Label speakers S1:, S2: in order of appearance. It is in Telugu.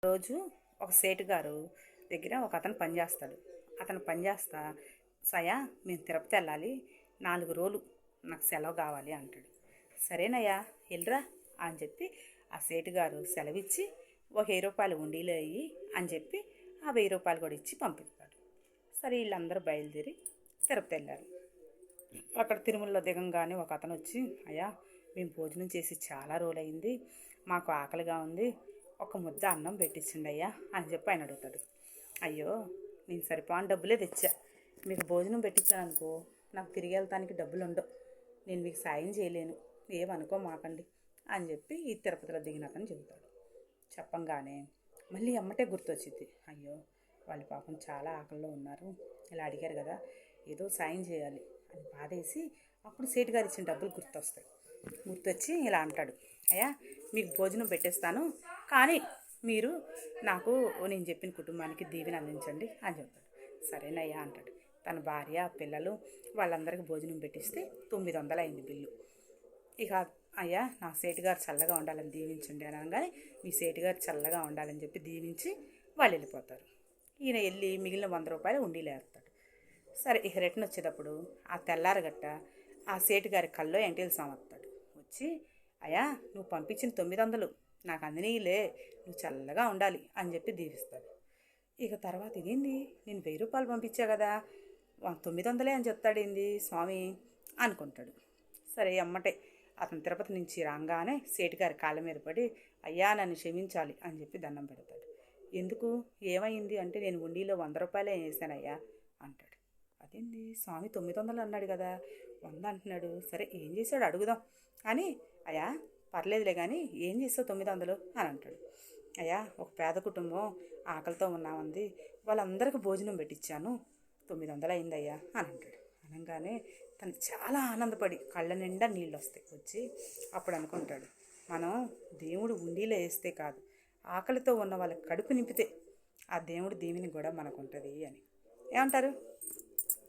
S1: రోజు ఒక సేటు గారు దగ్గర ఒక అతను పనిచేస్తాడు. అతను పనిచేస్తా సయా మేము తిరుపతి వెళ్ళాలి, 4 రోజులు నాకు సెలవు కావాలి అంటాడు. సరేనయ్యా వెళ్ళరా అని చెప్పి ఆ సేటు గారు సెలవిచ్చి ఒక 1000 రూపాయలు ఉండీలో అయ్యి అని చెప్పి ఆ 1000 రూపాయలు కూడా ఇచ్చి పంపిస్తాడు. సరే వీళ్ళందరూ బయలుదేరి తిరుపతి వెళ్ళారు. అక్కడ తిరుమలలో దిగంగానే ఒక అతను వచ్చి, అయ్యా మేము భోజనం చేసి చాలా రోజులైంది, మాకు ఆకలిగా ఉంది, ఒక ముద్ద అన్నం పెట్టించండి అయ్యా అని చెప్పి ఆయన అడుగుతాడు. అయ్యో నేను సరిపోని డబ్బులే తెచ్చా, మీకు భోజనం పెట్టించాను అనుకో నాకు తిరిగి వెళ్తానికి డబ్బులు ఉండవు, నేను మీకు సాయం చేయలేను, ఏమనుకో మాకండి అని చెప్పి ఈ తిరుపతిలో దిగిన అతను చెబుతాడు. చెప్పంగానే మళ్ళీ అమ్మటే గుర్తొచ్చింది. అయ్యో వాళ్ళు పాపం చాలా ఆకలిలో ఉన్నారు, ఇలా అడిగారు కదా, ఏదో సాయం చేయాలి అని బాధేసి అప్పుడు సేటు గారు ఇచ్చిన డబ్బులు గుర్తొచ్చి ఇలా అంటాడు. అయ్యా మీకు భోజనం పెట్టేస్తాను, కానీ మీరు నాకు నేను చెప్పిన కుటుంబానికి దీవెన అందించండి అని చెప్తాడు. సరేనయ్యా అంటాడు. తన భార్య పిల్లలు వాళ్ళందరికీ భోజనం పెట్టిస్తే 900 అయింది బిల్లు. ఇక అయ్యా నా సేటు గారు చల్లగా ఉండాలని దీవించండి అని అనగానే మీ సేటు గారు చల్లగా ఉండాలని చెప్పి దీవించి వాళ్ళు వెళ్ళిపోతారు. ఈయన వెళ్ళి మిగిలిన 100 రూపాయలు ఉండీలో వేస్తాడు. సరే ఇక రిటర్న్ వచ్చేటప్పుడు ఆ తెల్లారగట్ట ఆ సేటు గారి కల్లో ఎంటీలు సామస్తాడు. వచ్చి అయ్యా నువ్వు పంపించిన 900 నాకు అందనీలే, నువ్వు చల్లగా ఉండాలి అని చెప్పి దీవిస్తాడు. ఇక తర్వాత ఇదేంది, నేను 1000 రూపాయలు పంపించా కదా, 900 అని చెప్తాడేంది స్వామి అనుకుంటాడు. సరే అమ్మటే అతను తిరుపతి నుంచి రాగానే సేటు గారి కాళ్ళ మీద పడి అయ్యా నన్ను క్షమించాలి అని చెప్పి దండం పెడతాడు. ఎందుకు ఏమైంది అంటే నేను ఉండీలో 100 రూపాయలే వేసానయ్యా అంటాడు. అదేంది స్వామి 900 అన్నాడు కదా, 100 అంటున్నాడు, సరే ఏం చేశాడు అడుగుదాం అని అయ్యా పర్లేదులే కానీ ఏం చేస్తావు 900 అని అంటాడు. అయ్యా ఒక పేద కుటుంబం ఆకలితో ఉన్నామంది, వాళ్ళందరికీ భోజనం పెట్టించాను, 900 అయిందయ్యా అని అంటాడు. అనగానే తను చాలా ఆనందపడి కళ్ళ నిండా నీళ్ళు వచ్చి అప్పుడు అనుకుంటాడు, మనం దేవుడు ఉండీలో వేస్తే కాదు, ఆకలితో ఉన్న వాళ్ళ కడుపు నింపితే ఆ దేవుడు దీవెని కూడా మనకు ఉంటుంది అని. ఏమంటారు?